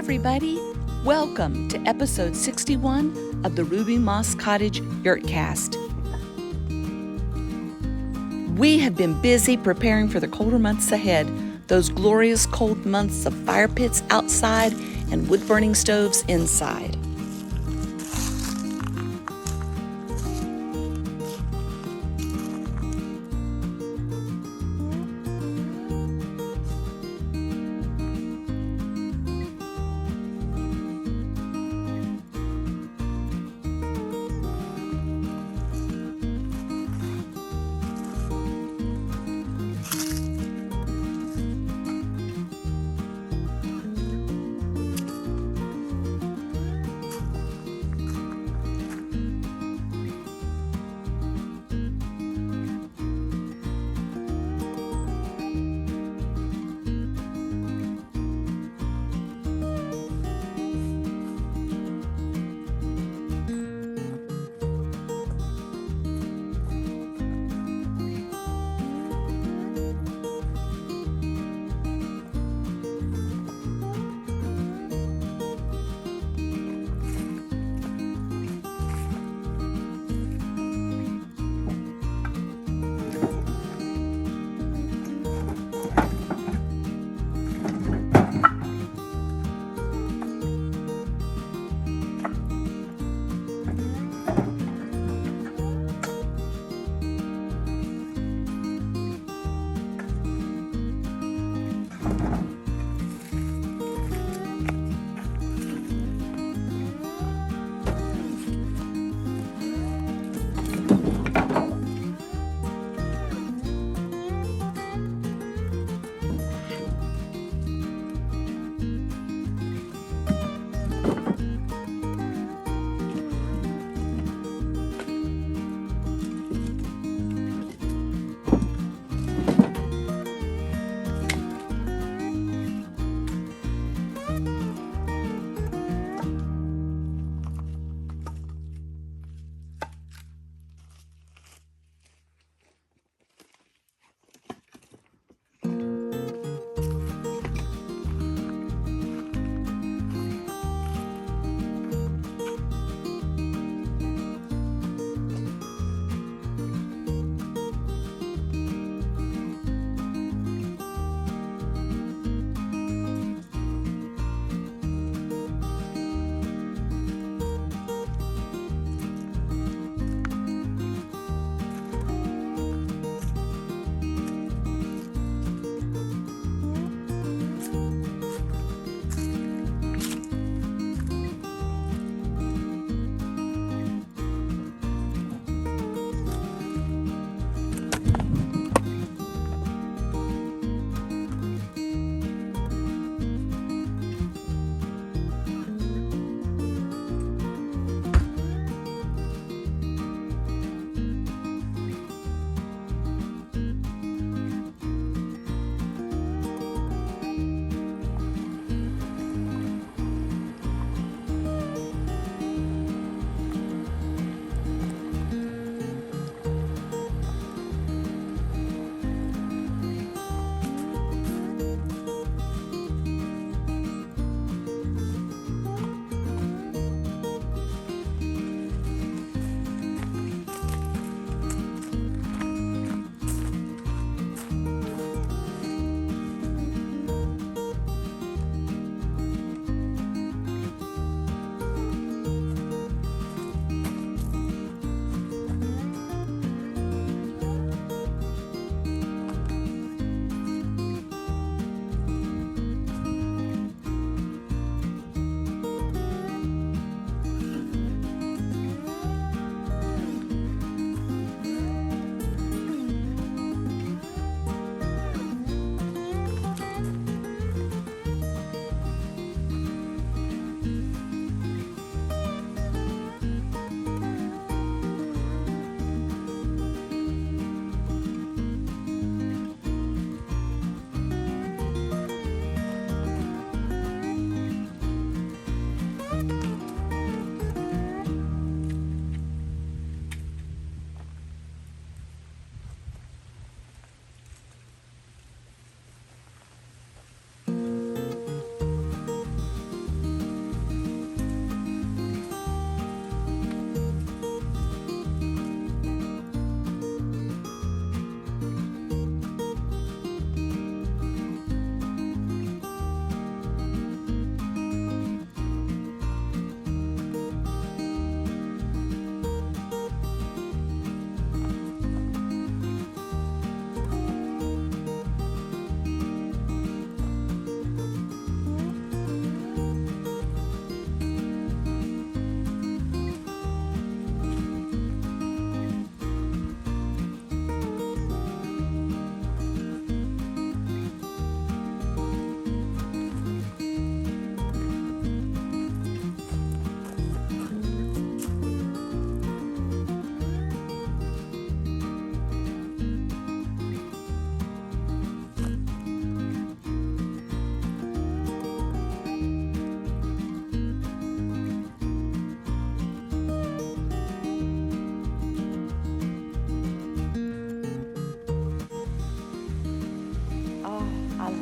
everybody. Welcome to episode 61 of the Ruby Moss Cottage Yurtcast. We have been busy preparing for the colder months ahead, those glorious cold months of fire pits outside and wood-burning stoves inside.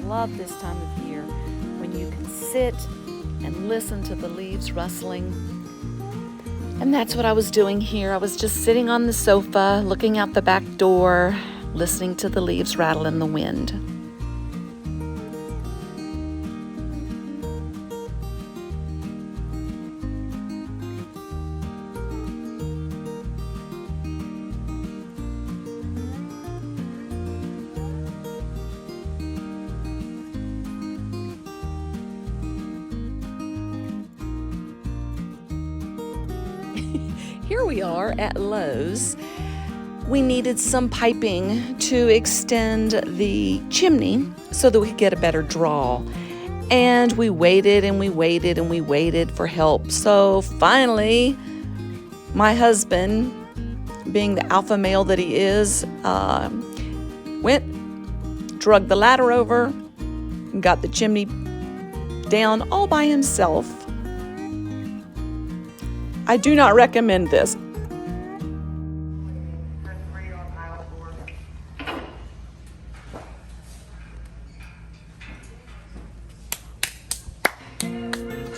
love this time of year when you can sit and listen to the leaves rustling. And that's what I was doing here. I was just sitting on the sofa, looking out the back door, listening to the leaves rattle in the wind. Here we are at Lowe's. We needed some piping to extend the chimney so that we could get a better draw. And we waited and we waited and we waited for help. So finally, my husband, being the alpha male that he is, went, dragged the ladder over, and got the chimney down all by himself. I do not recommend this.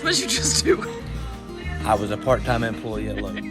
What did you just do? I was a part-time employee at Lowe's.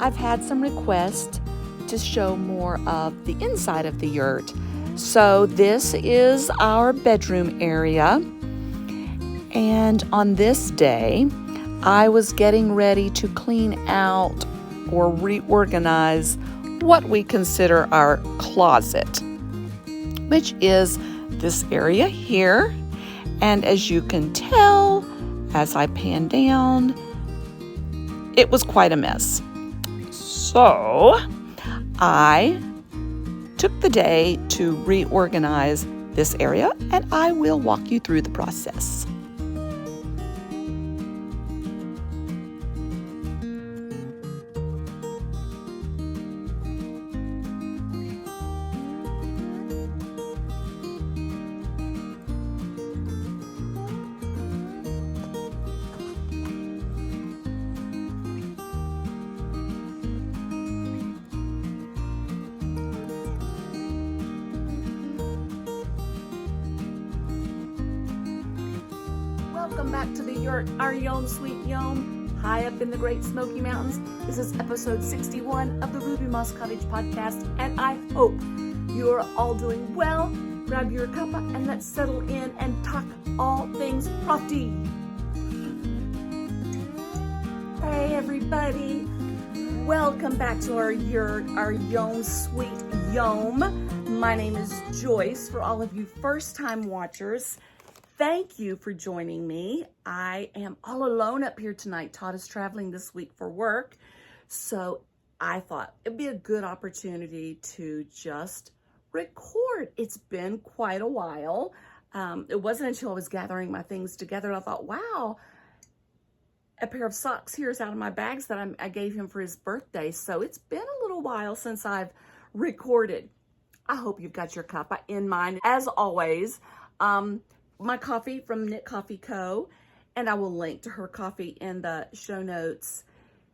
I've had some requests to show more of the inside of the yurt. So this is our bedroom area. And on this day, I was getting ready to clean out or reorganize what we consider our closet, which is this area here. And as you can tell, as I pan down, it was quite a mess. So I took the day to reorganize this area, and I will walk you through the process. Welcome back to the Yurt, our Yom Sweet Yom, high up in the Great Smoky Mountains. This is episode 61 of the Ruby Moss Cottage podcast, and I hope you are all doing well. Grab your cuppa and let's settle in and talk all things crafty. Hey everybody, welcome back to our Yurt, our Yom Sweet Yom. My name is Joyce. For all of you first-time watchers, thank you for joining me. I am all alone up here tonight. Todd is traveling this week for work. So I thought it'd be a good opportunity to just record. It's been quite a while. It wasn't until I was gathering my things together, I thought, wow, a pair of socks here is out of my bags that I gave him for his birthday. So it's been a little while since I've recorded. I hope you've got your cuppa in mind. As always, my coffee from Knit Coffee Co. And I will link to her coffee in the show notes.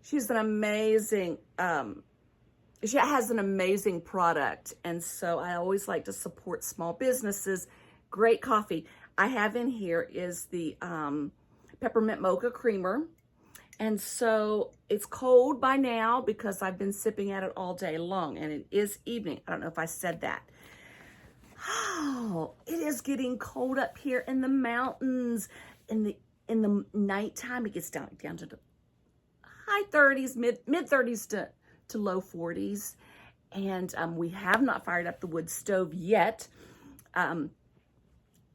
She's an amazing, she has an amazing product. And so I always like to support small businesses. Great coffee. I have in here is the peppermint mocha creamer. And so it's cold by now because I've been sipping at it all day long, and it is evening. I don't know if I said that. Oh, it is getting cold up here in the mountains. In the nighttime, it gets down to the high 30s, mid 30s to low 40s. And we have not fired up the wood stove yet.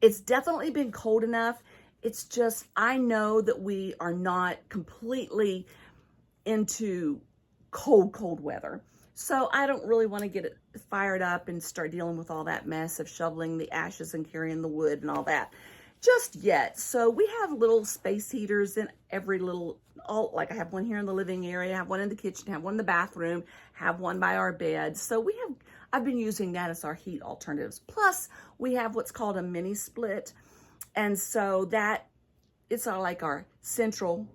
It's definitely been cold enough. It's just, I know that we are not completely into cold weather. So I don't really want to get it fired up and start dealing with all that mess of shoveling the ashes and carrying the wood and all that just yet. So we have little space heaters in every little, like I have one here in the living area, I have one in the kitchen, have one in the bathroom, have one by our bed. So I've been using that as our heat alternatives. Plus we have what's called a mini split. And so that, it's like our central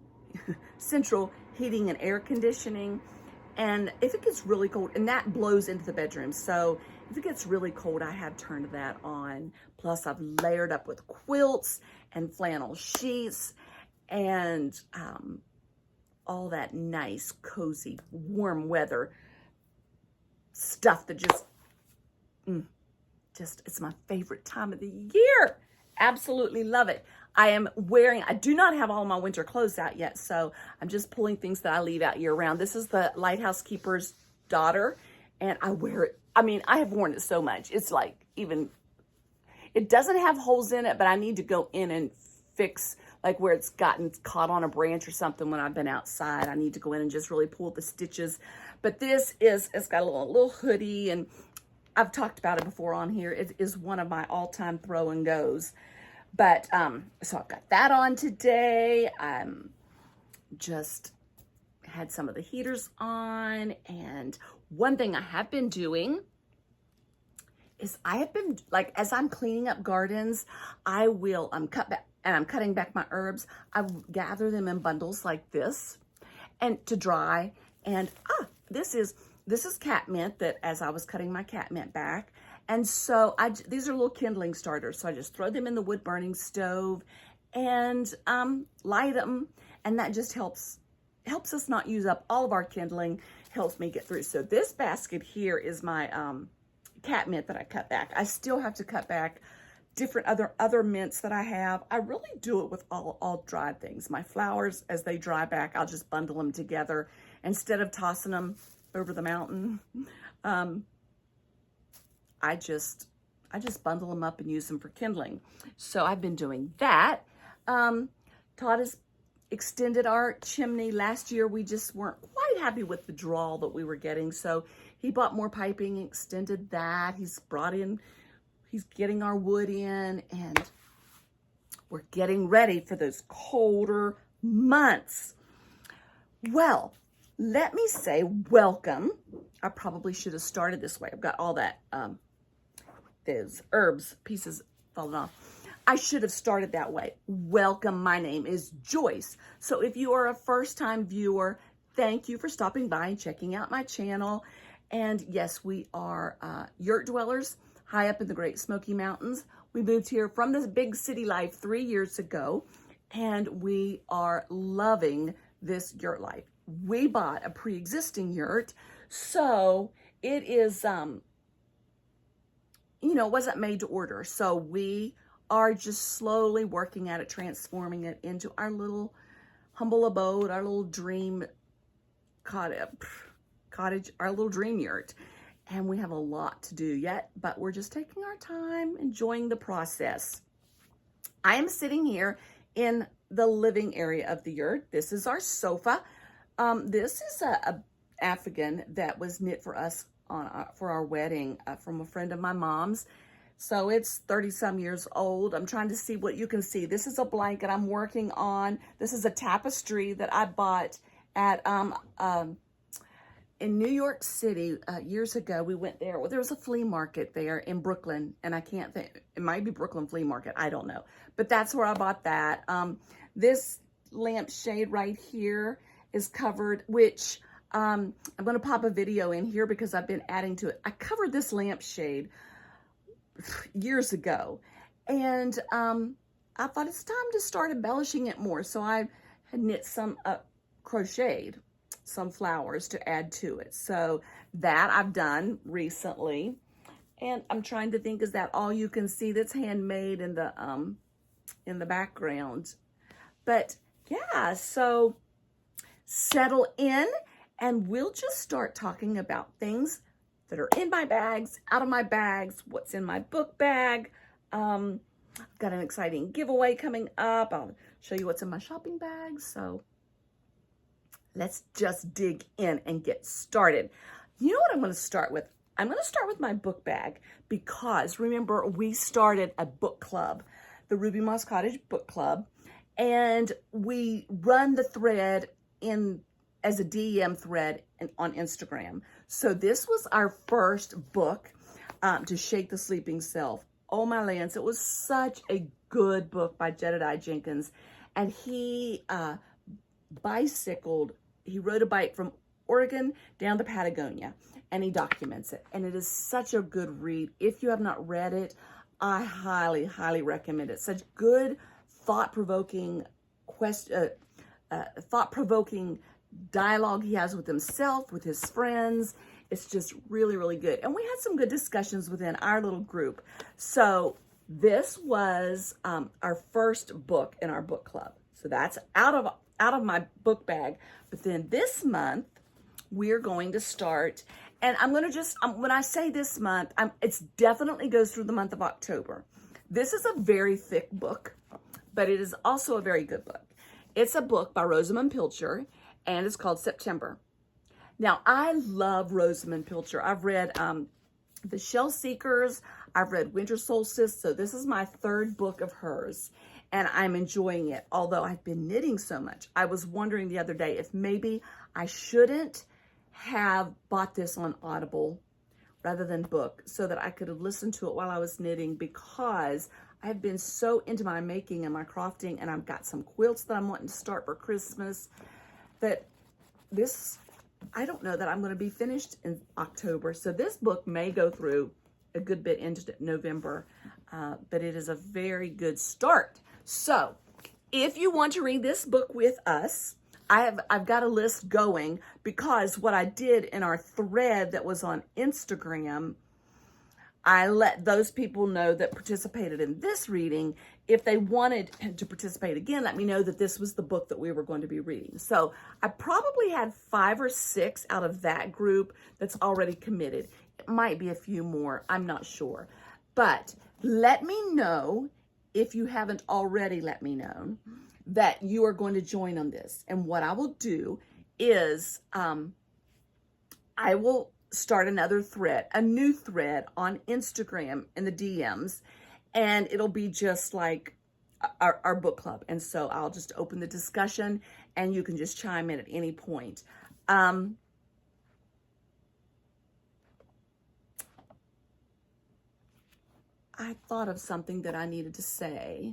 heating and air conditioning. And if it gets really cold, and that blows into the bedroom. So if it gets really cold, I have turned that on. Plus I've layered up with quilts and flannel sheets and all that nice, cozy, warm weather stuff that just, it's my favorite time of the year. Absolutely love it. I do not have all my winter clothes out yet, so I'm just pulling things that I leave out year round. This is the Lighthouse Keeper's daughter, and I wear it. I mean, I have worn it so much. It's like it doesn't have holes in it, but I need to go in and fix like where it's gotten caught on a branch or something when I've been outside. I need to go in and just really pull the stitches. But it's got a little hoodie, and I've talked about it before on here. It is one of my all-time throw and goes. But, so I've got that on today. Just had some of the heaters on. And one thing I have been doing is as I'm cleaning up gardens, I will cut back, and I'm cutting back my herbs. I gather them in bundles like this and to dry. And, this is catmint that as I was cutting my catmint back. And so these are little kindling starters. So I just throw them in the wood burning stove and light them. And that just helps helps us not use up all of our kindling, helps me get through. So this basket here is my cat mint that I cut back. I still have to cut back different other mints that I have. I really do it with all dried things. My flowers, as they dry back, I'll just bundle them together instead of tossing them over the mountain. I just bundle them up and use them for kindling. So I've been doing that. Todd has extended our chimney. Last year we just weren't quite happy with the drawl that we were getting, so he bought more piping, extended that. He's getting our wood in, and we're getting ready for those colder months. Well, let me say welcome. I probably should have started this way. I've got all that, those herbs pieces falling off. I should have started that way. Welcome, my name is Joyce. So if you are a first-time viewer, thank you for stopping by and checking out my channel. And yes, we are yurt dwellers high up in the Great Smoky Mountains. We moved here from this big city life 3 years ago, and we are loving this yurt life. We bought a pre-existing yurt, so it is, you know, it wasn't made to order. So we are just slowly working at it, transforming it into our little humble abode, our little dream cottage, our little dream yurt. And we have a lot to do yet, but we're just taking our time, enjoying the process. I am sitting here in the living area of the yurt. This is our sofa. This is a afghan that was knit for us for our wedding from a friend of my mom's. So it's 30-some years old. I'm trying to see what you can see. This is a blanket I'm working on. This is a tapestry that I bought at in New York City years ago. We went there. Well, there was a flea market there in Brooklyn, and I can't think, it might be Brooklyn Flea Market, I don't know. But that's where I bought that. This lampshade right here is covered, which I'm going to pop a video in here because I've been adding to it. I covered this lampshade years ago, and I thought it's time to start embellishing it more. So I had knit some crocheted some flowers to add to it. So that I've done recently, and I'm trying to think, is that all you can see that's handmade in the background? But yeah, so settle in and we'll just start talking about things that are in my bags, out of my bags, what's in my book bag. I've got an exciting giveaway coming up. I'll show you what's in my shopping bag. So let's just dig in and get started. You know what I'm going to start with? I'm going to start with my book bag because remember we started a book club, the Ruby Moss Cottage Book Club, and we run the thread as a DM thread on Instagram. So this was our first book, To Shake the Sleeping Self. Oh my lands, it was such a good book by Jedediah Jenkins. And he bicycled, he rode a bike from Oregon down to Patagonia, and he documents it. And it is such a good read. If you have not read it, I highly, highly recommend it. Such good, thought-provoking dialogue he has with himself, with his friends. It's just really, really good. And we had some good discussions within our little group. So this was our first book in our book club. So that's out of my book bag. But then this month, we're going to start, and I'm going to just, when I say this month, it definitely goes through the month of October. This is a very thick book, but it is also a very good book. It's a book by Rosamund Pilcher, and it's called September. Now, I love Rosamund Pilcher. I've read The Shell Seekers. I've read Winter Solstice. So this is my third book of hers, and I'm enjoying it. Although I've been knitting so much, I was wondering the other day if maybe I shouldn't have bought this on Audible rather than book so that I could have listened to it while I was knitting, because I've been so into my making and my crafting, and I've got some quilts that I'm wanting to start for Christmas, that this, I don't know that I'm going to be finished in October. So this book may go through a good bit into November, but it is a very good start. So if you want to read this book with us, I've got a list going, because what I did in our thread that was on Instagram, I let those people know that participated in this reading, if they wanted to participate again, let me know that this was the book that we were going to be reading. So I probably had 5 or 6 out of that group that's already committed. It might be a few more, I'm not sure. But let me know, if you haven't already let me know, that you are going to join on this. And what I will do is I will start another thread, a new thread on Instagram in the DMs, and it'll be just like our book club. And so I'll just open the discussion and you can just chime in at any point. I thought of something that I needed to say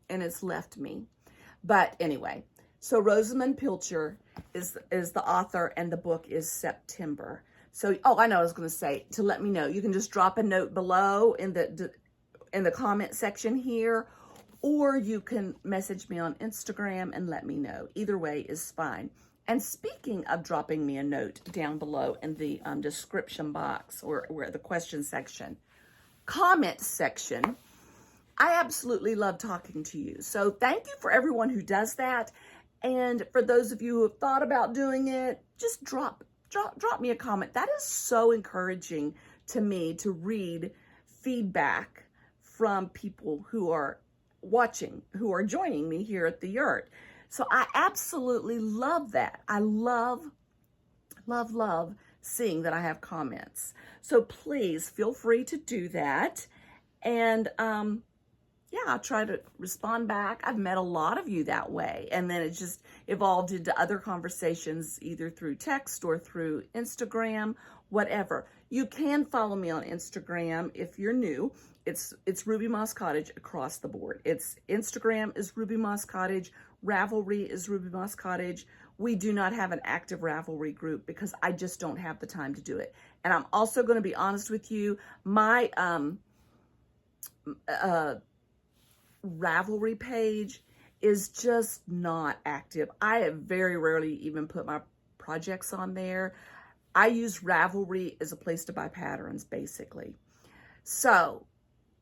and it's left me. But anyway, so Rosamund Pilcher is the author, and the book is September. So, oh, I know, I was going to say, to let me know, you can just drop a note below in the comment section here, or you can message me on Instagram and let me know. Either way is fine. And speaking of dropping me a note down below in the description box, or the question section, comment section, I absolutely love talking to you. So thank you for everyone who does that. And for those of you who have thought about doing it, just drop me a comment. That is so encouraging to me to read feedback from people who are watching, who are joining me here at the Yurt. So I absolutely love that. I love seeing that I have comments. So please feel free to do that. And yeah, I'll try to respond back. I've met a lot of you that way. And then it just evolved into other conversations, either through text or through Instagram, whatever. You can follow me on Instagram if you're new. It's Ruby Moss Cottage across the board. It's Instagram is Ruby Moss Cottage. Ravelry is Ruby Moss Cottage. We do not have an active Ravelry group because I just don't have the time to do it. And I'm also going to be honest with you, my Ravelry page is just not active. I have very rarely even put my projects on there. I use Ravelry as a place to buy patterns, basically. So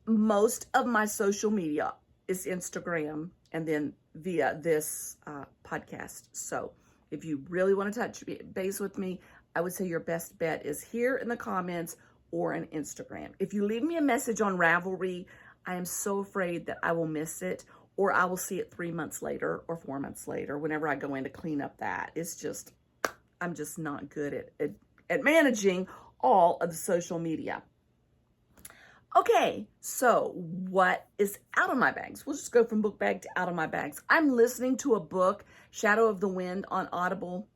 most of my social media is Instagram and then via this podcast. So if you really want to touch base with me, I would say your best bet is here in the comments or in Instagram. If you leave me a message on Ravelry, I am so afraid that I will miss it, or I will see it 3 months later or 4 months later whenever I go in to clean up that. It's just, I'm just not good at managing all of the social media. Okay, so what is out of my bags? We'll just go from book bag to out of my bags. I'm listening to a book, Shadow of the Wind, on Audible.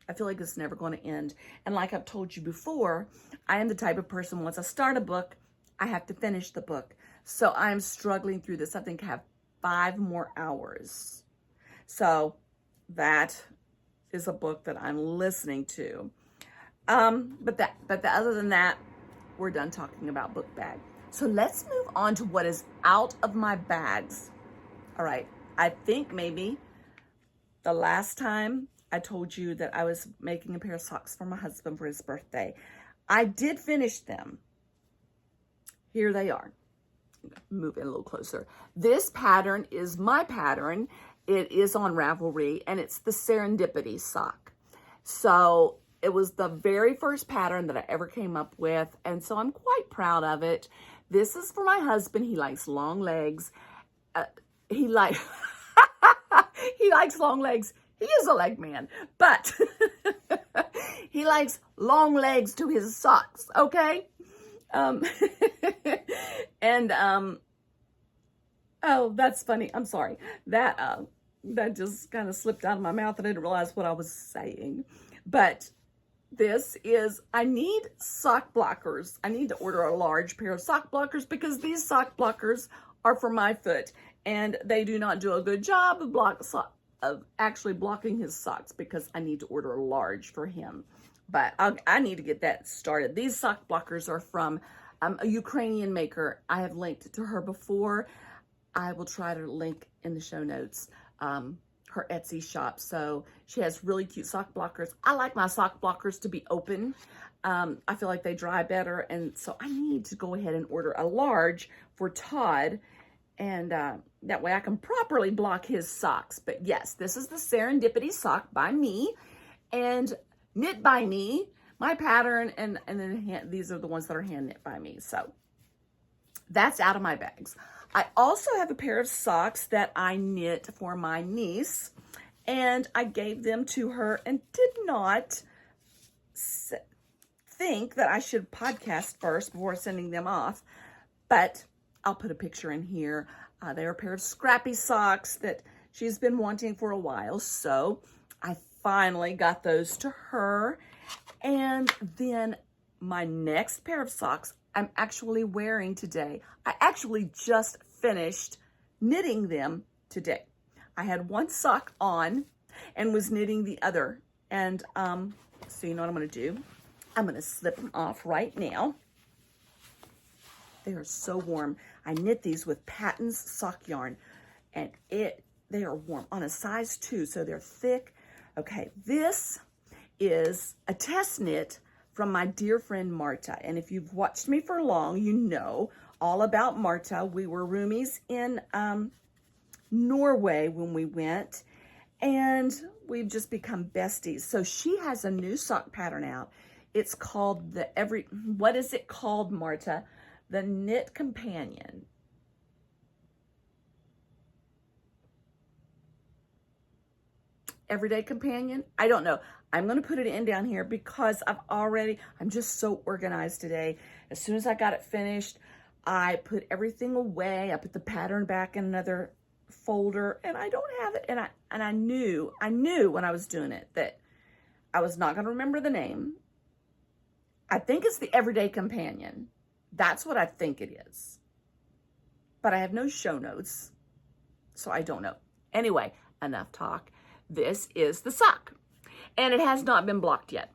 I feel like it's never going to end. And like I've told you before, I am the type of person, once I start a book, I have to finish the book. So I'm struggling through this. I think I have 5 more hours. So that is a book that I'm listening to. But other than that, we're done talking about book bag. So let's move on to what is out of my bags. All right. I think maybe the last time I told you that I was making a pair of socks for my husband for his birthday, I did finish them. Here they are. Move in a little closer. This pattern is my pattern. It is on Ravelry, and it's the Serendipity sock. So it was the very first pattern that I ever came up with, and so I'm quite proud of it. This is for my husband. He likes long legs. He likes long legs. He is a leg man, but he likes long legs to his socks, okay? Oh, that's funny. I'm sorry. That just kind of slipped out of my mouth. I didn't realize what I was saying. But this is, I need sock blockers. I need to order a large pair of sock blockers because these sock blockers are for my foot and they do not do a good job of actually blocking his socks because I need to order a large for him. But I need to get that started. These sock blockers are from a Ukrainian maker. I have linked to her before. I will try to link in the show notes her Etsy shop. So she has really cute sock blockers. I like my sock blockers to be open. I feel like they dry better. And so I need to go ahead and order a large for Todd. And that way I can properly block his socks. But yes, this is the Serendipity sock by me and knit by me, my pattern. And then these are the ones that are hand knit by me. So that's out of my bags. I also have a pair of socks that I knit for my niece, and I gave them to her and did not think that I should podcast first before sending them off, but I'll put a picture in here. They're a pair of scrappy socks that she's been wanting for a while, so I finally got those to her. And then my next pair of socks I'm actually wearing today. I actually just finished knitting them today. I had one sock on and was knitting the other. And so you know what I'm gonna do? I'm gonna slip them off right now. They are so warm. I knit these with Patton's sock yarn, and they are warm on a size 2, so they're thick. Okay, this is a test knit from my dear friend Marta. And if you've watched me for long, you know all about Marta. We were roomies in Norway when we went, and we've just become besties. So she has a new sock pattern out. It's called what is it called, Marta? The Knit Companion. Everyday Companion? I don't know. I'm going to put it in down here because I'm just so organized today. As soon as I got it finished, I put everything away. I put the pattern back in another folder, and I don't have it. And I knew when I was doing it that I was not going to remember the name. I think it's the Everyday Companion. That's what I think it is. But I have no show notes, so I don't know. Anyway, enough talk. This is the sock. And it has not been blocked yet.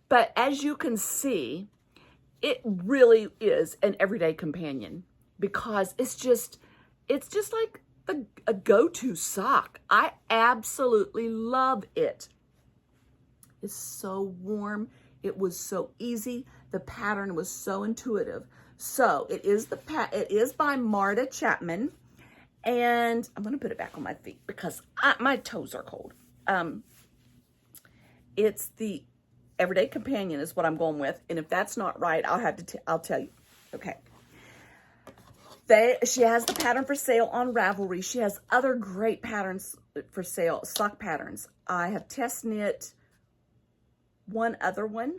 But as you can see, it really is an everyday companion because it's just like a go-to sock. I absolutely love it. It's so warm. It was so easy. The pattern was so intuitive. So it is by Marta Chapman. And I'm going to put it back on my feet because my toes are cold. It's the Everyday Companion is what I'm going with. And if that's not right, I'll tell you. Okay. She has the pattern for sale on Ravelry. She has other great patterns for sale, sock patterns. I have test knit one other one,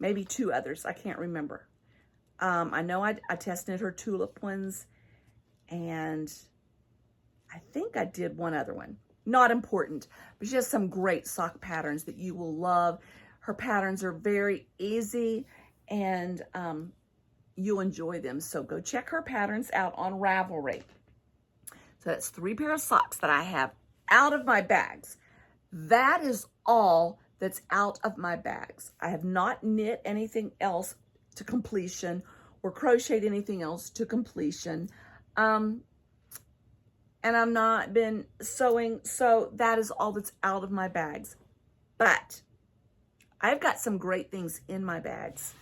maybe 2 others. I can't remember. I know I test knit her tulip ones, and I think I did one other one. Not important, but she has some great sock patterns that you will love. Her patterns are very easy, and you'll enjoy them. So go check her patterns out on Ravelry. So that's 3 pair of socks that I have out of my bags. That is all that's out of my bags. I have not knit anything else to completion or crocheted anything else to completion. And I've not been sewing, so that is all that's out of my bags. But I've got some great things in my bags.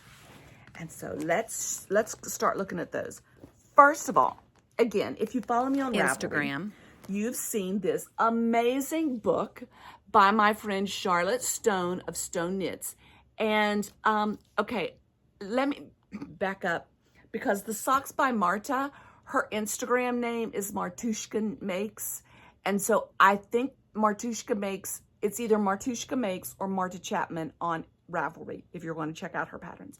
And so let's start looking at those. First of all, again, if you follow me on Instagram, you've seen this amazing book by my friend Charlotte Stone of Stone Knits. And, okay, let me back up because the socks by Marta, her Instagram name is Martushkamakes. And so I think Martushkamakes, it's either Martushkamakes or Marta Chapman on Ravelry if you're going to check out her patterns.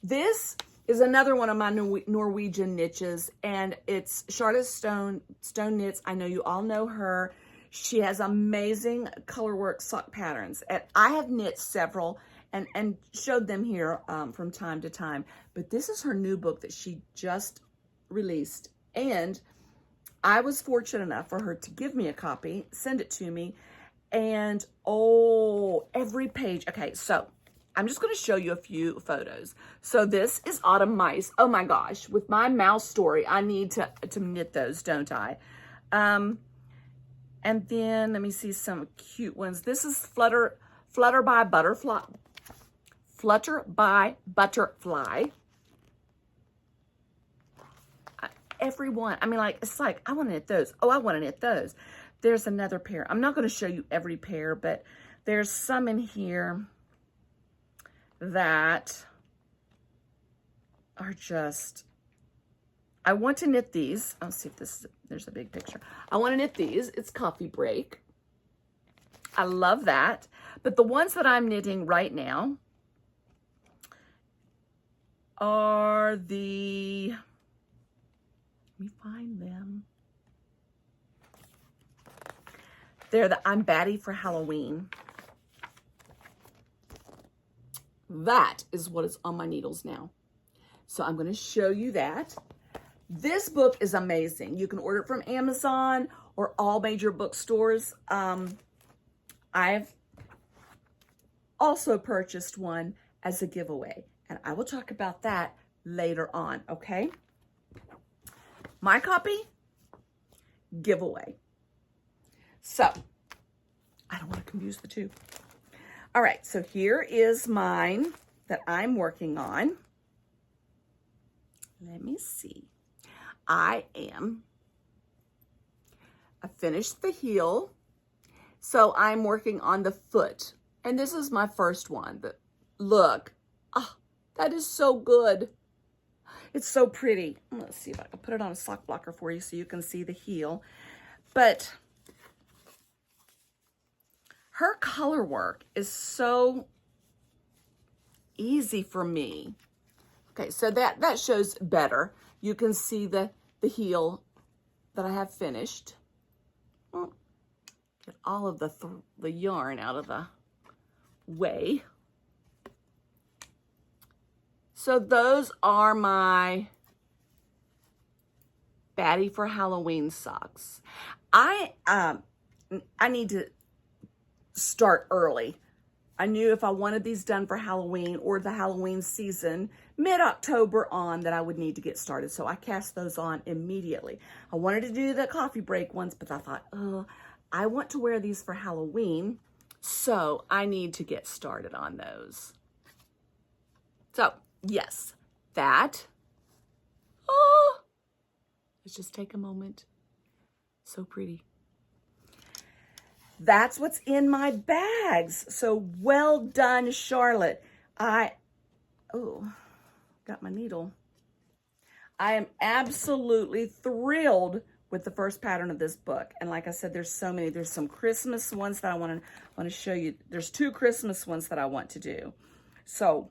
This is another one of my Norwegian niches, and it's Charlotte Stone Knits. I know you all know her. She has amazing Colorwork sock patterns, and I have knit several and showed them here from time to time. But this is her new book that she just released, and I was fortunate enough for her to give me a copy, send it to me, and oh, every page. Okay, so I'm just going to show you a few photos. So this is Autumn Mice. Oh my gosh, with my mouse story, I need to knit those, don't I? And then let me see some cute ones. This is Flutter by Butterfly. Flutter by Butterfly. Everyone, I mean, like, it's like, I want to knit those. Oh, I want to knit those. There's another pair. I'm not going to show you every pair, but there's some in here that are just, I want to knit these. I'll see if there's a big picture. I want to knit these. It's coffee break. I love that. But the ones that I'm knitting right now are the, let me find them. They're the I'm Batty for Halloween. That is what is on my needles now. So I'm going to show you that. This book is amazing. You can order it from Amazon or all major bookstores. I've also purchased one as a giveaway, and I will talk about that later on, okay? My copy, giveaway. So, I don't want to confuse the two. All right, so here is mine that I'm working on. Let me see. I finished the heel, so I'm working on the foot. And this is my first one, but look, oh, that is so good. It's so pretty. Let's see if I can put it on a sock blocker for you so you can see the heel. But her color work is so easy for me. Okay, so that shows better. You can see the heel that I have finished. Get all of the yarn out of the way. So those are my Batty for Halloween socks. I need to start early. I knew if I wanted these done for Halloween or the Halloween season, mid-October on, that I would need to get started. So I cast those on immediately. I wanted to do the coffee break ones, but I thought, oh, I want to wear these for Halloween, so I need to get started on those. So, yes, that. Oh, let's just take a moment. So pretty. That's what's in my bags. So well done, Charlotte. Got my needle. I am absolutely thrilled with the first pattern of this book. And like I said, there's so many. There's some Christmas ones that I want to show you. There's 2 Christmas ones that I want to do. So,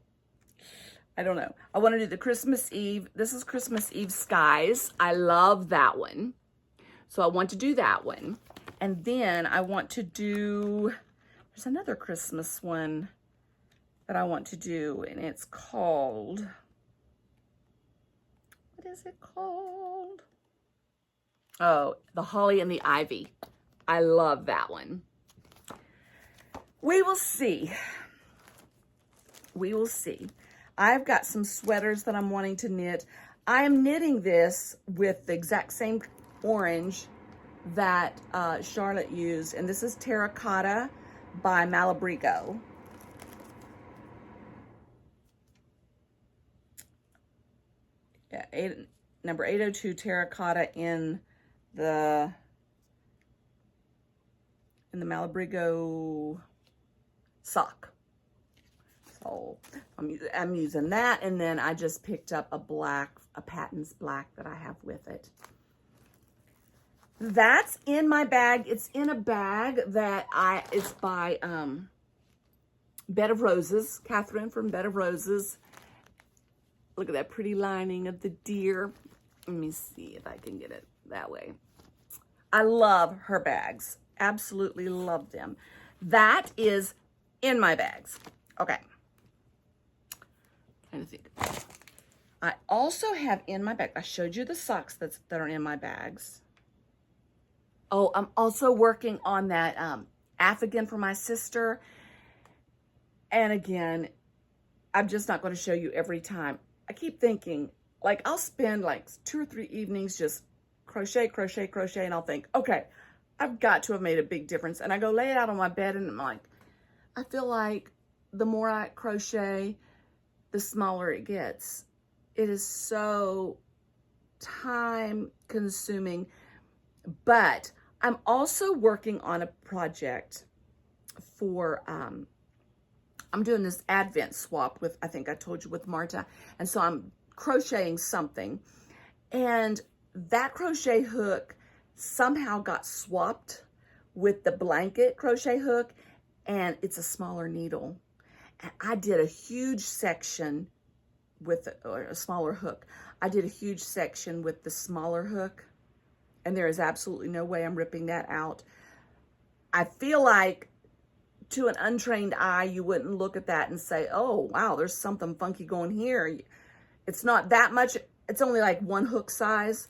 I don't know. I want to do the Christmas Eve. This is Christmas Eve Skies. I love that one. So I want to do that one. And then I want to do, there's another Christmas one that I want to do, and it's called, what is it called? Oh, The Holly and the Ivy. I love that one. We will see. We will see. I've got some sweaters that I'm wanting to knit. I am knitting this with the exact same orange that Charlotte used, and this is Terracotta by Malabrigo. Yeah, number 802 Terracotta in the Malabrigo sock. So I'm using that, and then I just picked up a Patton's black that I have with it. That's in my bag. It's in a bag that it's by Bed of Roses, Catherine from Bed of Roses. Look at that pretty lining of the deer. Let me see if I can get it that way. I love her bags. Absolutely love them. That is in my bags. Okay. Trying to think. I also have in my bag, I showed you the socks that are in my bags. Oh, I'm also working on that Afghan for my sister. And again, I'm just not going to show you every time. I keep thinking, like, I'll spend like 2 or 3 evenings just crochet, crochet, crochet, and I'll think, okay, I've got to have made a big difference. And I go lay it out on my bed and I'm like, I feel like the more I crochet, the smaller it gets. It is so time consuming, but I'm also working on a project for, I'm doing this Advent swap with, I think I told you, with Marta. And so I'm crocheting something, and that crochet hook somehow got swapped with the blanket crochet hook, and it's a smaller needle. And I did a huge section with a smaller hook. I did a huge section with the smaller hook, and there is absolutely no way I'm ripping that out. I feel like to an untrained eye, you wouldn't look at that and say, oh, wow, there's something funky going here. It's not that much. It's only like one hook size.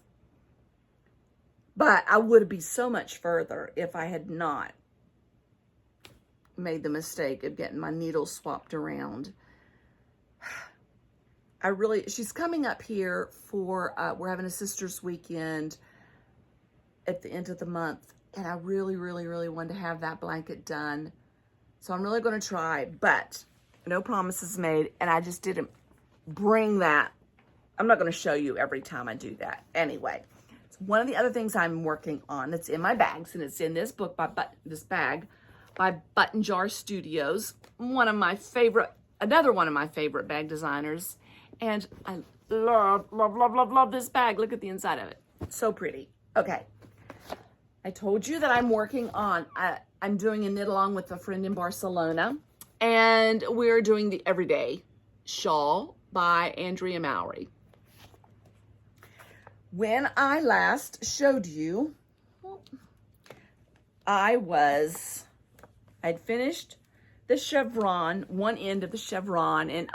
But I would be so much further if I had not made the mistake of getting my needles swapped around. She's coming up here for, we're having a sister's weekend at the end of the month. And I really, really, really wanted to have that blanket done. So I'm really going to try, but no promises made. And I just didn't bring that. I'm not going to show you every time I do that. Anyway, it's one of the other things I'm working on that's in my bags, and it's in this book this bag by Button Jar Studios. Another one of my favorite bag designers. And I love, love, love, love, love this bag. Look at the inside of it. It's so pretty. Okay. I told you that I'm working on, I'm doing a knit along with a friend in Barcelona, and we're doing the Everyday Shawl by Andrea Mowry. When I last showed you, I'd finished the chevron, one end of the chevron, and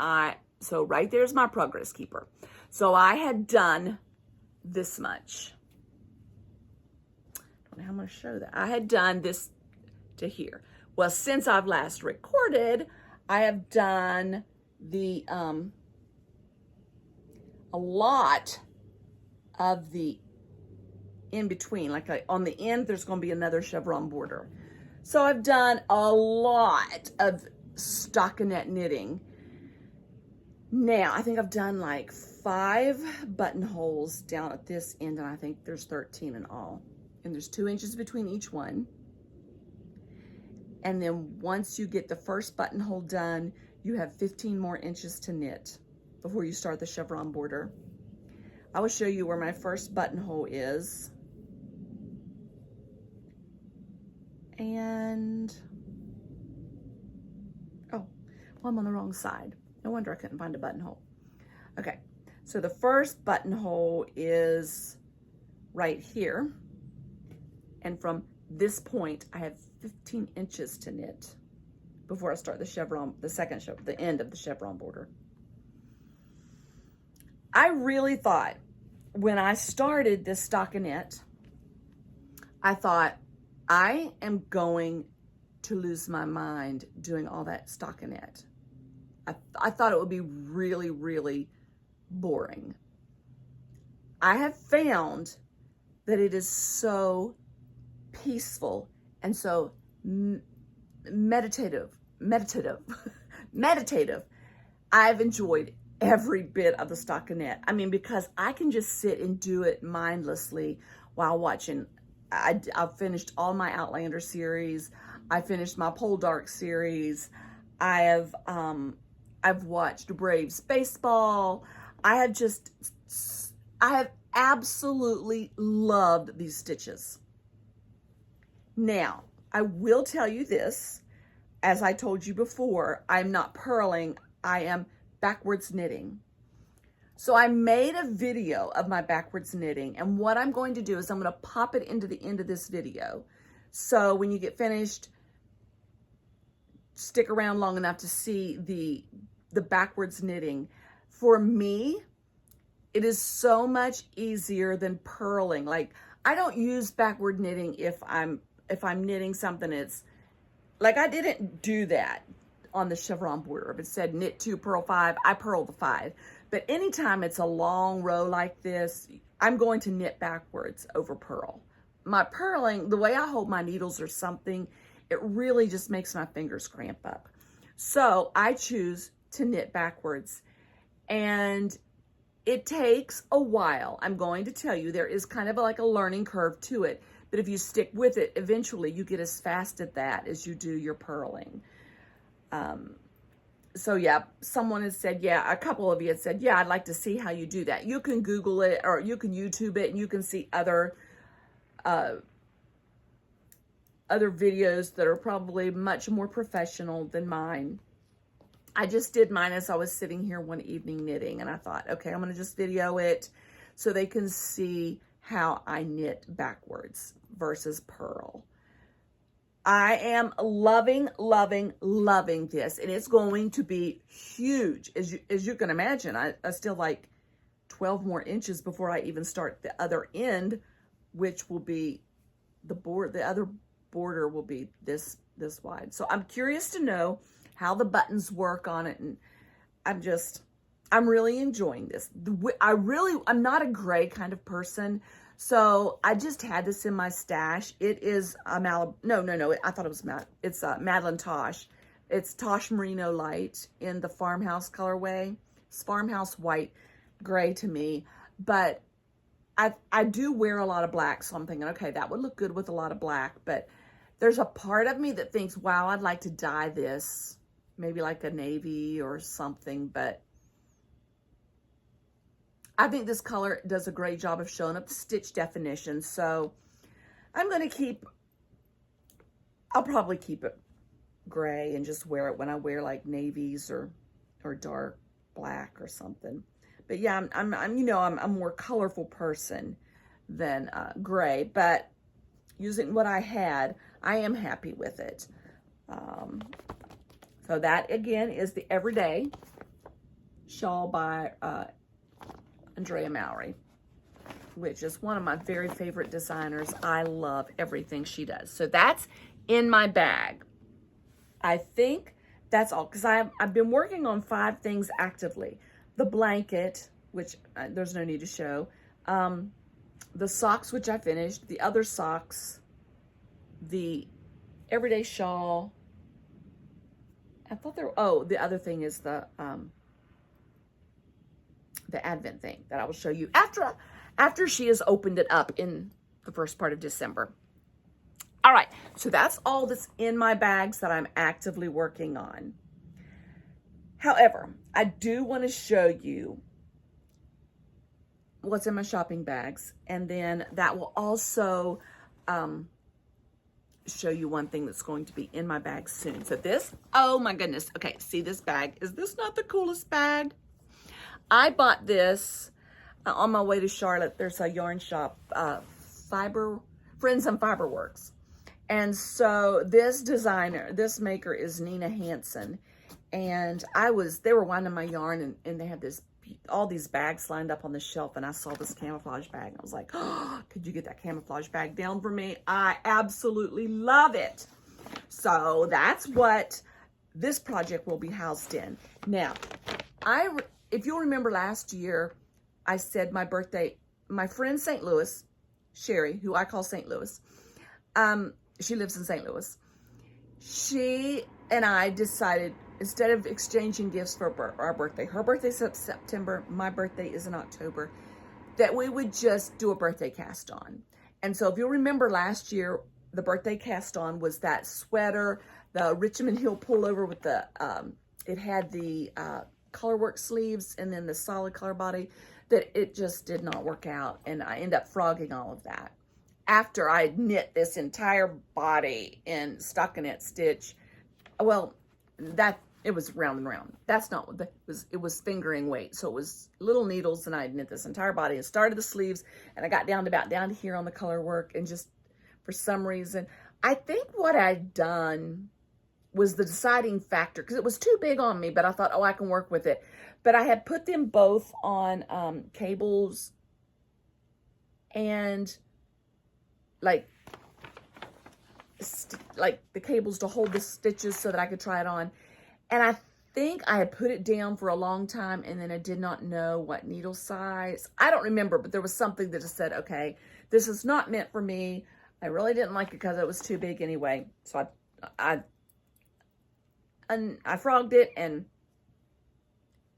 so right there's my progress keeper. So I had done this much. I don't know how I'm going to show that. I had done this to here. Well, since I've last recorded, I have done the, a lot of the in between, like on the end, there's going to be another chevron border. So I've done a lot of stockinette knitting. Now, I think I've done like 5 buttonholes down at this end, and I think there's 13 in all. And there's 2 inches between each one. And then once you get the first buttonhole done, you have 15 more inches to knit before you start the chevron border. I will show you where my first buttonhole is. And, oh, well, I'm on the wrong side. No wonder I couldn't find a buttonhole. Okay, so the first buttonhole is right here. And from this point, I have 15 inches to knit before I start the chevron, the end of the chevron border. I really thought when I started this stockinette, I thought I am going to lose my mind doing all that stockinette. I thought it would be really, really boring. I have found that it is so peaceful and so meditative. I've enjoyed every bit of the stockinette. I mean, because I can just sit and do it mindlessly while watching. I've finished all my Outlander series. I finished my Pole Dark series. I've watched Braves baseball. I have absolutely loved these stitches. Now, I will tell you this, as I told you before, I'm not purling, I am backwards knitting. So I made a video of my backwards knitting, and what I'm going to do is I'm going to pop it into the end of this video. So when you get finished, stick around long enough to see the backwards knitting. For me, it is so much easier than purling. Like, I don't use backward knitting if I'm knitting something. It's like, I didn't do that on the chevron border. If it said knit 2, purl 5, I purl the 5. But anytime it's a long row like this, I'm going to knit backwards over purl. my purling, the way I hold my needles or something, it really just makes my fingers cramp up. So I choose to knit backwards, and it takes a while. I'm going to tell you, there is kind of like a learning curve to it, but if you stick with it, eventually you get as fast at that as you do your purling. So yeah, someone has said, yeah, a couple of you had said, yeah, I'd like to see how you do that. You can Google it, or you can YouTube it, and you can see other videos that are probably much more professional than mine. I just did mine as I was sitting here one evening knitting, and I thought, okay, I'm going to just video it so they can see how I knit backwards versus purl. I am loving, loving, loving this, and it's going to be huge. As you can imagine, I still like 12 more inches before I even start the other end, which will be the other border will be this wide. So I'm curious to know how the buttons work on it, and I'm really enjoying this. I'm not a gray kind of person, so I just had this in my stash. It is a no, I thought it was it's Madeline Tosh. It's Tosh Merino Light in the farmhouse colorway. It's farmhouse white gray to me, but I do wear a lot of black, so I'm thinking, okay, that would look good with a lot of black, but there's a part of me that thinks, wow, I'd like to dye this, maybe like a navy or something, but I think this color does a great job of showing up the stitch definition, so I'm going to I'll probably keep it gray and just wear it when I wear like navies or dark black or something. But yeah, I'm a more colorful person than gray, but using what I had, I am happy with it. So that again is the Everyday shawl by Andrea Mowry, which is one of my very favorite designers. I love everything she does. So that's in my bag. I think that's all, because I've been working on 5 things actively. The blanket, which there's no need to show. The socks, which I finished. The other socks. The Everyday shawl. I thought the other thing is the Advent thing that I will show you after she has opened it up in the first part of December. All right, so that's all that's in my bags that I'm actively working on. However, I do want to show you what's in my shopping bags, and then that will also show you one thing that's going to be in my bag soon. So this, oh my goodness. Okay, see this bag? Is this not the coolest bag? I bought this on my way to Charlotte. There's a yarn shop, Friends and Fiberworks. And so this maker is Nina Hansen. And they were winding my yarn, and they had all these bags lined up on the shelf, and I saw this camouflage bag. I was like, oh, could you get that camouflage bag down for me? I absolutely love it. So that's what this project will be housed in. Now, if you'll remember last year, I said my friend St. Louis, Sherry, who I call St. Louis, she lives in St. Louis. She and I decided, instead of exchanging gifts for our birthday, her birthday's in September, my birthday is in October, that we would just do a birthday cast on. And so if you'll remember last year, the birthday cast on was that sweater, the Richmond Hill pullover with it had the Colorwork sleeves and then the solid color body, that it just did not work out. And I ended up frogging all of that. After I knit this entire body in stockinette stitch, well, it was round and round. That's not what it was fingering weight. So it was little needles, and I knit this entire body and started the sleeves, and I got down to here on the Colorwork, and just for some reason, I think what I'd done was the deciding factor, because it was too big on me, but I thought, oh, I can work with it. But I had put them both on cables and like the cables to hold the stitches so that I could try it on. And I think I had put it down for a long time, and then I did not know what needle size. I don't remember, but there was something that just said, okay, this is not meant for me. I really didn't like it because it was too big anyway. So I frogged it and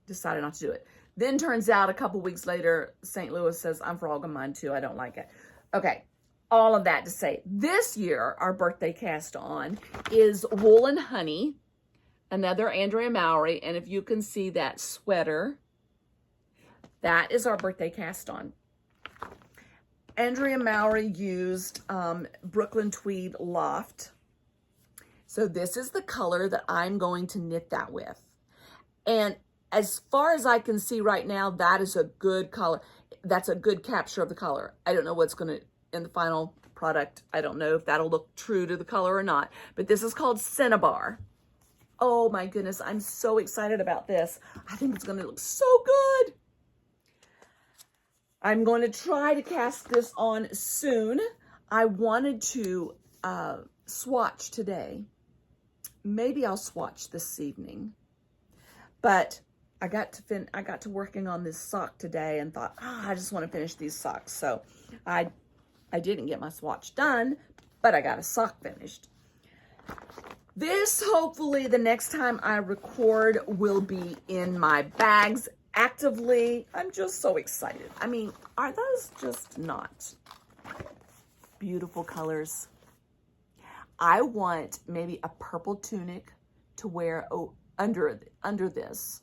decided not to do it. Then turns out a couple weeks later, St. Louis says, I'm frogging mine too. I don't like it. Okay, all of that to say, this year, our birthday cast on is Wool and Honey, another Andrea Mowry. And if you can see that sweater, that is our birthday cast on. Andrea Mowry used Brooklyn Tweed Loft. So this is the color that I'm going to knit that with. And as far as I can see right now, that is a good color. That's a good capture of the color. I don't know what's going to, in the final product, I don't know if that'll look true to the color or not. But this is called Cinnabar. Oh my goodness, I'm so excited about this. I think it's going to look so good. I'm going to try to cast this on soon. I wanted to swatch today. Maybe I'll swatch this evening. But I got to working on this sock today and thought, I just want to finish these socks. So I didn't get my swatch done, but I got a sock finished. This, hopefully, the next time I record will be in my bags actively. I'm just so excited. I mean, are those just not beautiful colors? I want maybe a purple tunic to wear under this.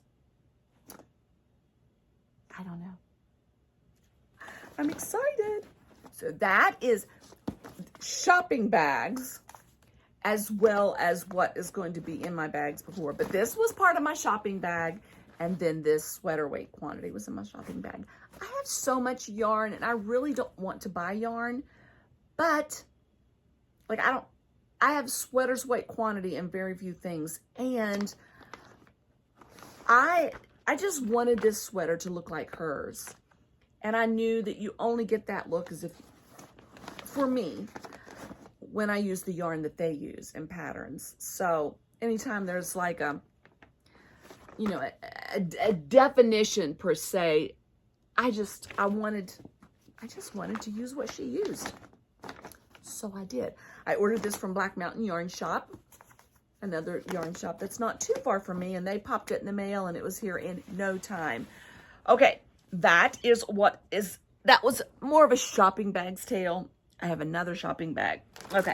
I don't know. I'm excited. So that is shopping bags as well as what is going to be in my bags before. But this was part of my shopping bag. And then this sweater weight quantity was in my shopping bag. I have so much yarn and I really don't want to buy yarn. But like I have sweaters weight quantity and very few things. And I just wanted this sweater to look like hers. And I knew that you only get that look as if, for me, when I use the yarn that they use in patterns. So anytime there's like a definition per se, I just wanted to use what she used. So I did. I ordered this from Black Mountain Yarn Shop, another yarn shop that's not too far from me, and they popped it in the mail and it was here in no time. Okay, that was more of a shopping bag's tale. I have another shopping bag. Okay.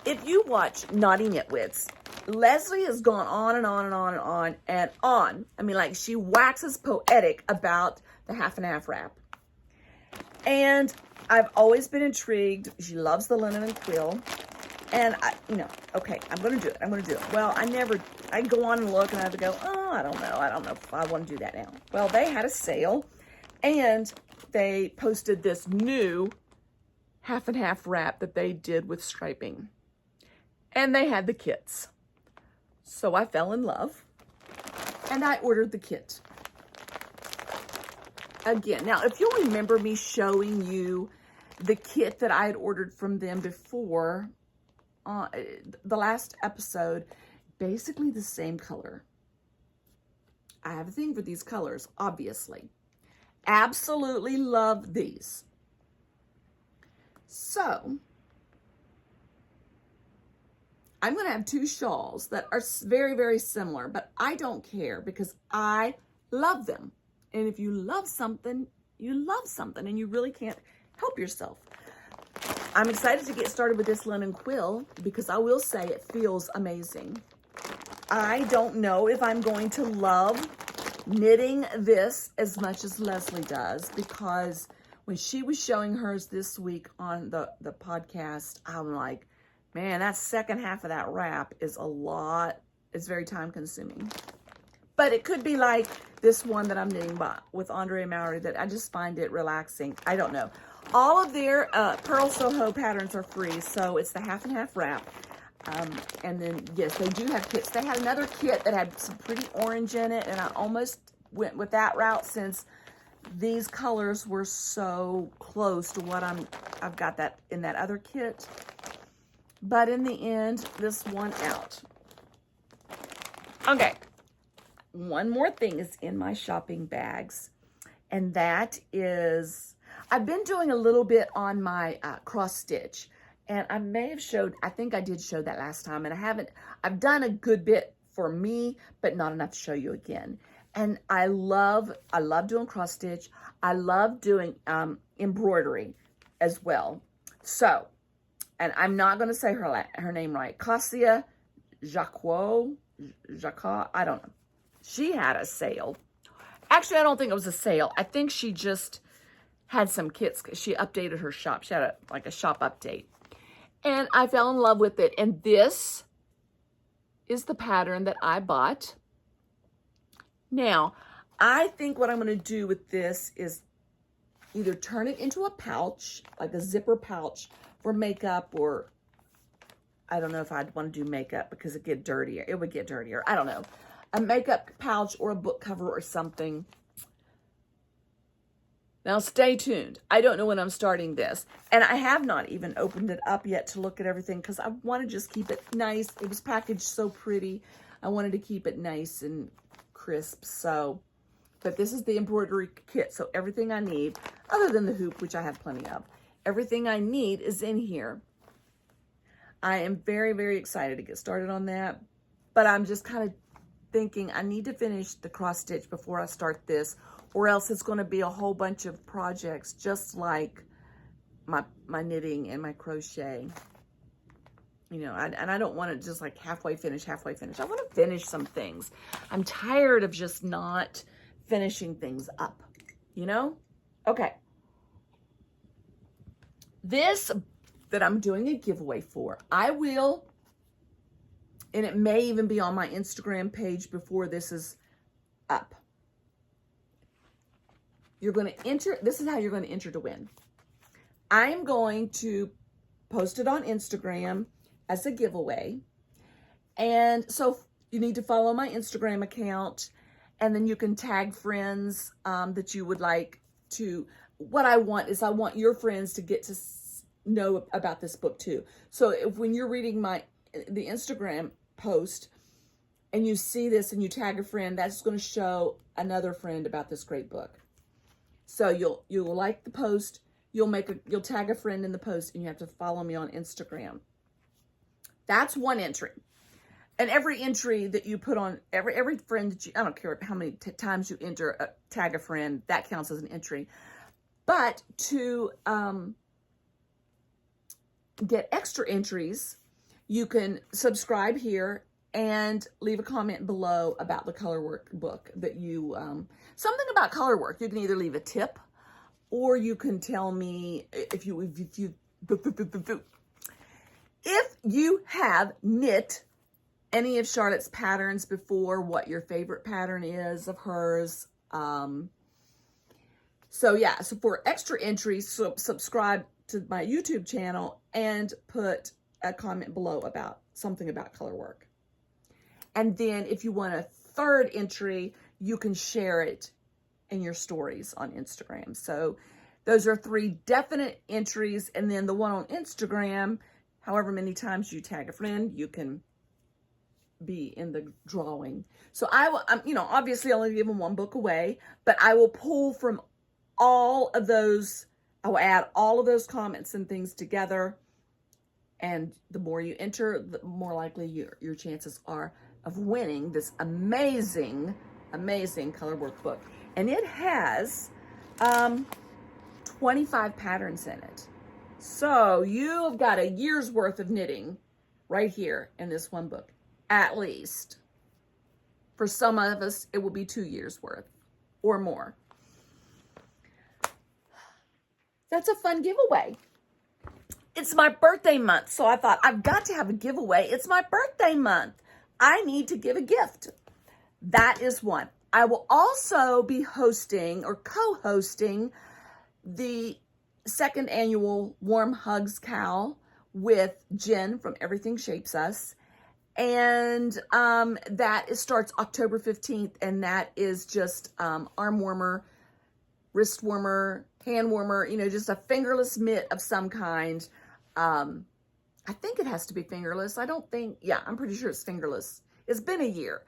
If you watch Naughty Knitwits, Leslie has gone on and on and on and on and on. I mean, like, she waxes poetic about the half and half wrap. And I've always been intrigued. She loves the linen and quill. And okay, I'm going to do it. I'm going to do it. Well, I go on and look and I have to go, I don't know if I want to do that now. Well, they had a sale and they posted this new half and half wrap that they did with striping. And they had the kits. So I fell in love and I ordered the kit. Again, now if you'll remember me showing you the kit that I had ordered from them before, the last episode, basically the same color. I have a thing for these colors, obviously. Absolutely love these. So, I'm going to have two shawls that are very, very similar, but I don't care because I love them. And if you love something, you love something, and you really can't help yourself. I'm excited to get started with this linen quill because I will say it feels amazing. I don't know if I'm going to love knitting this as much as Leslie does, because when she was showing hers this week on the podcast, I'm like, man, that second half of that wrap is a lot. It's very time consuming. But it could be like this one that I'm knitting with Andrea Mowry that I just find it relaxing. I don't know. All of their Pearl Soho patterns are free, so it's the half and half wrap. And then, yes, they do have kits. They had another kit that had some pretty orange in it, and I almost went with that route since these colors were so close to what I've got that in that other kit. But in the end, this won out. Okay. One more thing is in my shopping bags, and that is, I've been doing a little bit on my cross stitch, and I may have showed, I think I did show that last time, and I've done a good bit for me, but not enough to show you again. And I love doing cross stitch. I love doing embroidery as well. So, and I'm not going to say her name right. Cassia Jacques, I don't know. She had a sale. Actually, I don't think it was a sale. I think she just had some kits. She updated her shop. She had like a shop update. And I fell in love with it. And this is the pattern that I bought. Now, I think what I'm going to do with this is either turn it into a pouch, like a zipper pouch for makeup, or I don't know if I'd want to do makeup because it would get dirtier. I don't know. A makeup pouch or a book cover or something. Now stay tuned. I don't know when I'm starting this. And I have not even opened it up yet to look at everything because I want to just keep it nice. It was packaged so pretty. I wanted to keep it nice and crisp. So, but this is the embroidery kit. So everything I need, other than the hoop, which I have plenty of, everything I need is in here. I am very, very excited to get started on that. But I'm just kind of thinking I need to finish the cross stitch before I start this, or else it's going to be a whole bunch of projects just like my knitting and my crochet. You know, and I don't want to just like halfway finish. I want to finish some things. I'm tired of just not finishing things up, you know? Okay. This that I'm doing a giveaway for, I will, and it may even be on my Instagram page before this is up. You're going to enter, this is how you're going to enter to win. I am going to post it on Instagram as a giveaway. And so you need to follow my Instagram account, and then you can tag friends that you would like to. What I want is I want your friends to get to know about this book too. So when you're reading the Instagram post and you see this and you tag a friend, that's going to show another friend about this great book. So you'll like the post, you'll tag a friend in the post, and you have to follow me on Instagram. That's one entry. And every entry that you put on, every friend that I don't care how many times you tag a friend, that counts as an entry. But to get extra entries, you can subscribe here and leave a comment below about the Colorwork book that you, something about Colorwork. You can either leave a tip, or you can tell me if you have knit any of Charlotte's patterns before, what your favorite pattern is of hers. So yeah, so for extra entries, subscribe to my YouTube channel and put a comment below about something about Colorwork. And then if you want a third entry, you can share it in your stories on Instagram. So those are 3 definite entries. And then the one on Instagram, however many times you tag a friend, you can be in the drawing. So I will, obviously only give them 1 book away, but I will pull from all of those. I will add all of those comments and things together. And the more you enter, the more likely your chances are of winning this amazing, amazing Colorwork book. And it has 25 patterns in it. So you've got a year's worth of knitting right here in this one book, at least. For some of us, it will be 2 years worth or more. That's a fun giveaway. It's my birthday month, so I thought I've got to have a giveaway. It's my birthday month. I need to give a gift. That is one. I will also be hosting or co-hosting the 2nd annual Warm Hugs Cal with Jen from Everything Shapes Us. And that starts October 15th, and that is just arm warmer, wrist warmer, hand warmer, just a fingerless mitt of some kind. I think it has to be fingerless. I'm pretty sure it's fingerless. It's been a year.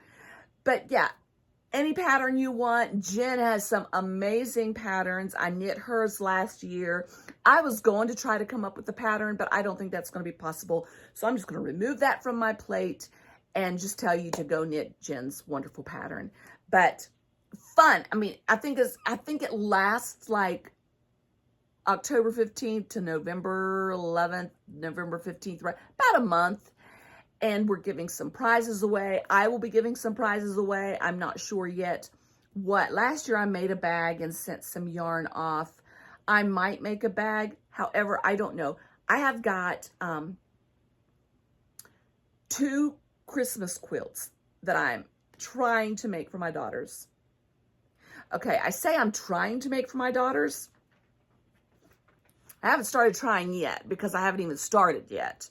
But yeah, any pattern you want. Jen has some amazing patterns. I knit hers last year. I was going to try to come up with a pattern, but I don't think that's going to be possible. So I'm just going to remove that from my plate and just tell you to go knit Jen's wonderful pattern. But fun. I mean, I think it lasts like October 15th to November 11th, November 15th, right? About a month. And we're giving some prizes away. I will be giving some prizes away. I'm not sure yet what. Last year I made a bag and sent some yarn off. I might make a bag. However, I don't know. I have got 2 Christmas quilts that I'm trying to make for my daughters. Okay, I say I'm trying to make for my daughters. I haven't started trying yet because I haven't even started yet.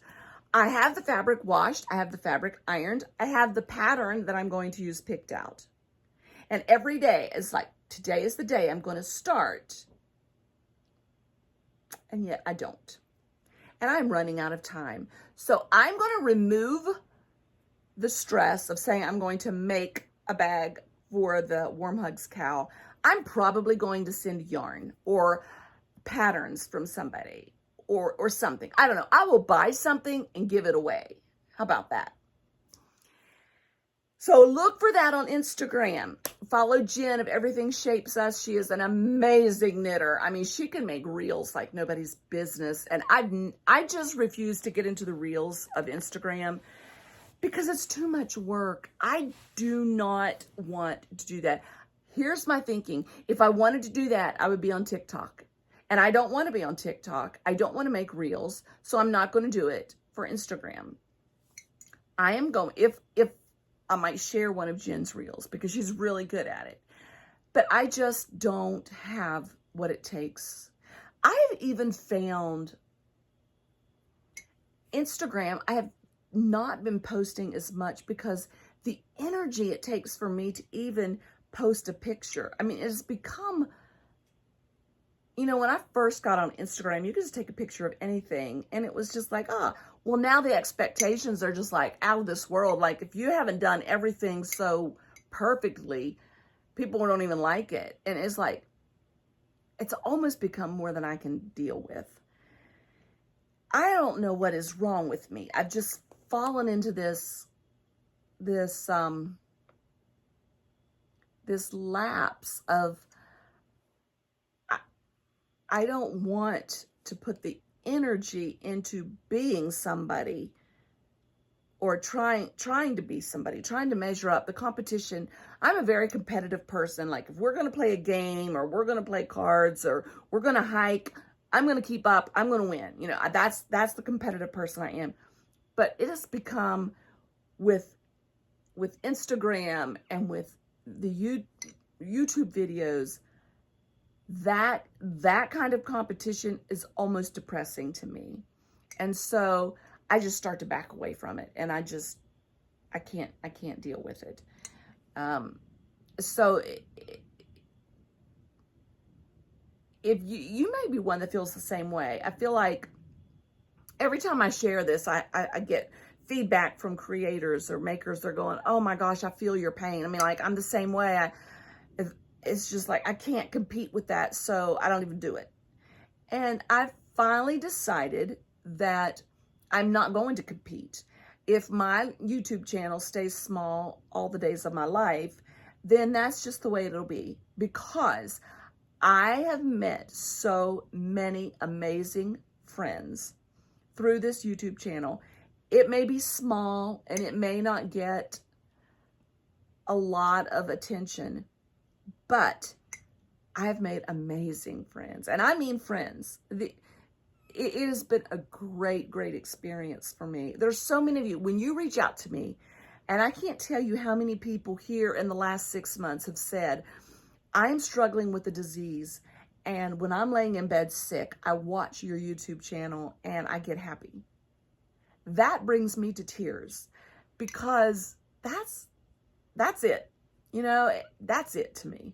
I have the fabric washed. I have the fabric ironed. I have the pattern that I'm going to use picked out. And every day is like, today is the day I'm going to start. And yet I don't. And I'm running out of time. So I'm going to remove the stress of saying I'm going to make a bag for the Warm Hugs cow. I'm probably going to send yarn or patterns from somebody. Or something. I don't know. I will buy something and give it away. How about that? So look for that on Instagram. Follow Jen of Everything Shapes Us. She is an amazing knitter. I mean, she can make reels like nobody's business. And I just refuse to get into the reels of Instagram because it's too much work. I do not want to do that. Here's my thinking. If I wanted to do that, I would be on TikTok. And I don't want to be on TikTok. I don't want to make reels. So I'm not going to do it for Instagram. I am going, if I might share one of Jen's reels because she's really good at it. But I just don't have what it takes. I have even found Instagram, I have not been posting as much because the energy it takes for me to even post a picture. I mean, it has become... You know, when I first got on Instagram, you could just take a picture of anything. And it was just like, well, now the expectations are just like out of this world. Like if you haven't done everything so perfectly, people don't even like it. And it's like, it's almost become more than I can deal with. I don't know what is wrong with me. I've just fallen into this lapse of, I don't want to put the energy into being somebody or trying to be somebody, trying to measure up. The competition, I'm a very competitive person. Like if we're going to play a game or we're going to play cards or we're going to hike, I'm going to keep up. I'm going to win. You know, that's the competitive person I am. But it has become with Instagram and with the YouTube videos, that kind of competition is almost depressing to me. And so I just start to back away from it. And I can't deal with it. So if you may be one that feels the same way. I feel like every time I share this, I get feedback from creators or makers. They're going, oh my gosh, I feel your pain. I mean, like I'm the same way. It's just like, I can't compete with that, so I don't even do it. And I finally decided that I'm not going to compete. If my YouTube channel stays small all the days of my life, then that's just the way it'll be. Because I have met so many amazing friends through this YouTube channel. It may be small and it may not get a lot of attention, but I have made amazing friends. And I mean friends. It has been a great, great experience for me. There's so many of you, when you reach out to me, and I can't tell you how many people here in the last 6 months have said, I'm struggling with a disease, and when I'm laying in bed sick, I watch your YouTube channel and I get happy. That brings me to tears because that's it. You know, that's it to me.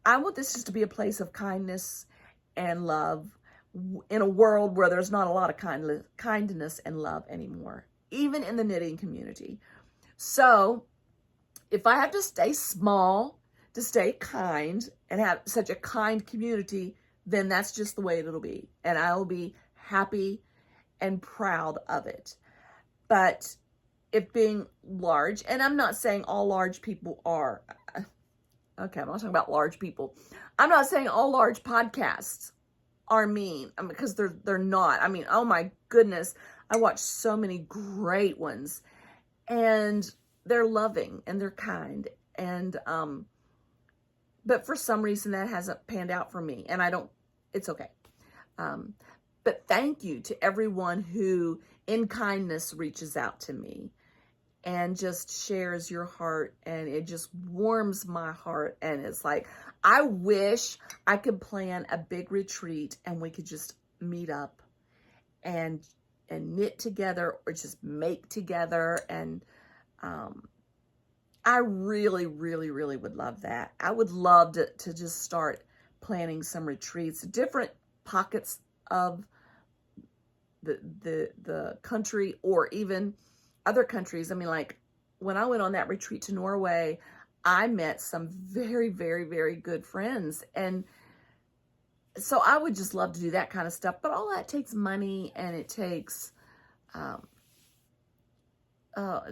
I want this just to be a place of kindness and love in a world where there's not a lot of kindness and love anymore, even in the knitting community. So if I have to stay small, to stay kind and have such a kind community, then that's just the way it'll be. And I'll be happy and proud of it. But if being large, and I'm not saying all large people are, okay, I'm not talking about large people. I'm not saying all large podcasts are mean, because they're not. I mean, oh my goodness, I watch so many great ones, and they're loving and they're kind, and but for some reason that hasn't panned out for me, and it's okay. But thank you to everyone who in kindness reaches out to me and just shares your heart, and it just warms my heart. And it's like, I wish I could plan a big retreat and we could just meet up and knit together or just make together. And I really, really, really would love that. I would love to just start planning some retreats, different pockets of the country, or even other countries. I mean, like when I went on that retreat to Norway, I met some very, very, very good friends. And so I would just love to do that kind of stuff. But all that takes money, and it takes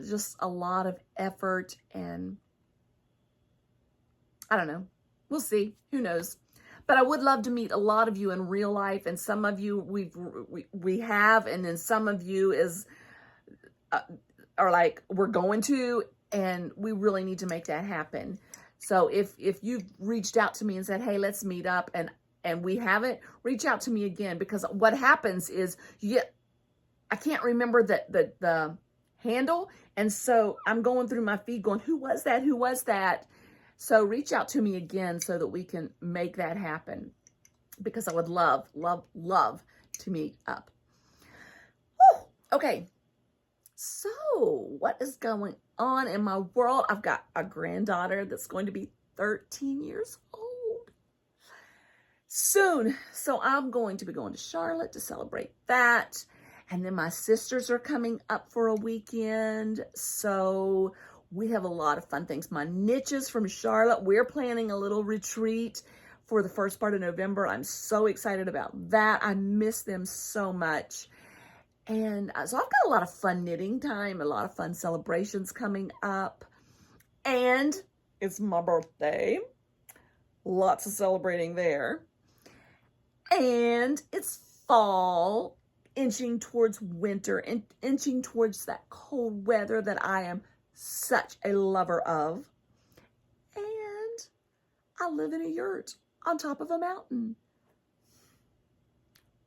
just a lot of effort. And I don't know. We'll see. Who knows? But I would love to meet a lot of you in real life. And some of you we have, and then some of you are like, we're going to, and we really need to make that happen. So if you've reached out to me and said, hey, let's meet up, and we haven't, reach out to me again, because what happens is I can't remember the handle. And so I'm going through my feed going, who was that? Who was that? So reach out to me again so that we can make that happen, because I would love, love, love to meet up. Whew. Okay. So what is going on in my world? I've got a granddaughter that's going to be 13 years old soon. So I'm going to be going to Charlotte to celebrate that. And then my sisters are coming up for a weekend. So we have a lot of fun things. My niches from Charlotte, we're planning a little retreat for the first part of November. I'm so excited about that. I miss them so much. And so I've got a lot of fun knitting time, a lot of fun celebrations coming up. And it's my birthday. Lots of celebrating there. And it's fall, inching towards winter, and inching towards that cold weather that I am such a lover of. And I live in a yurt on top of a mountain.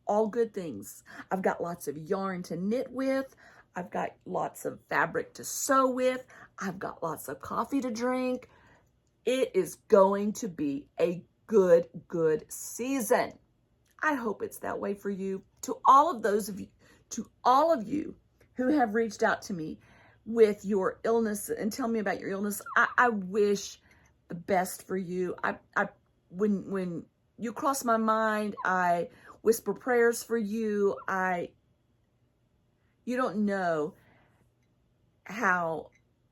All good things. I've got lots of yarn to knit with. I've got lots of fabric to sew with. I've got lots of coffee to drink. It is going to be a good season. I hope it's that way for you. To all of you who have reached out to me with your illness and tell me about your illness, I wish the best for you. When you cross my mind, I whisper prayers for you. You don't know how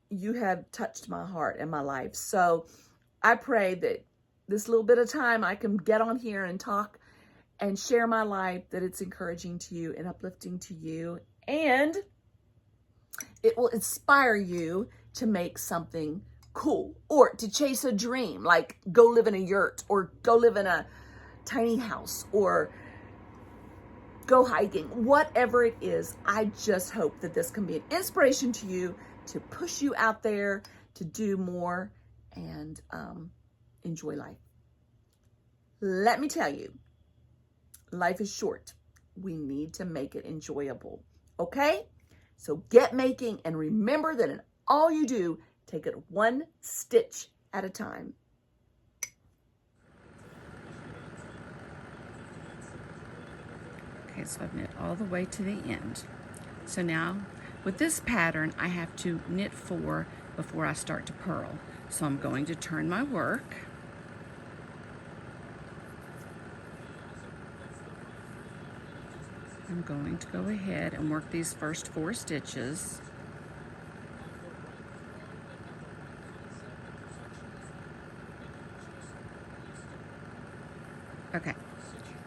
you have touched my heart and my life. So I pray that this little bit of time I can get on here and talk and share my life, that it's encouraging to you and uplifting to you, and it will inspire you to make something cool or to chase a dream, like go live in a yurt or go live in a tiny house or go hiking, whatever it is. I just hope that this can be an inspiration to you, to push you out there to do more and enjoy life. Let me tell you, life is short. We need to make it enjoyable. Okay? So get making, and remember that in all you do, take it one stitch at a time. Okay, so I've knit all the way to the end. So now with this pattern, I have to knit 4 before I start to purl. So I'm going to turn my work. I'm going to go ahead and work these first 4 stitches. Okay,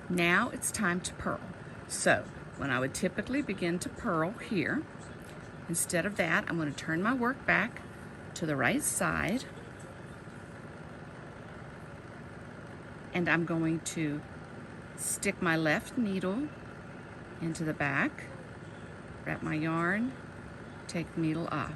now it's time to purl. So when I would typically begin to purl here, instead of that, I'm going to turn my work back to the right side, and I'm going to stick my left needle into the back, wrap my yarn, take the needle off.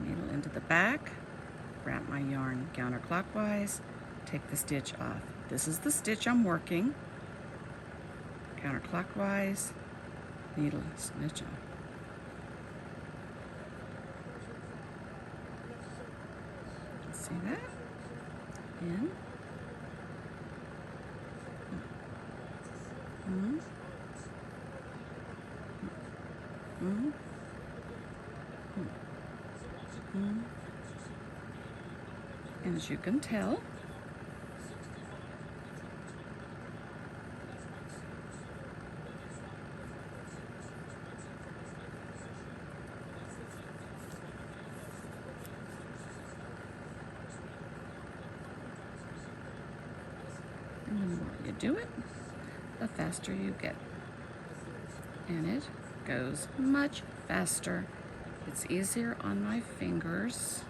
Needle into the back, wrap my yarn counterclockwise, take the stitch off. This is the stitch I'm working. Counterclockwise, needle, stitch off. See that? In. Mm. Mm. Mm. And as you can tell, and the more you do it, the faster you get. And it goes much faster. It's easier on my fingers.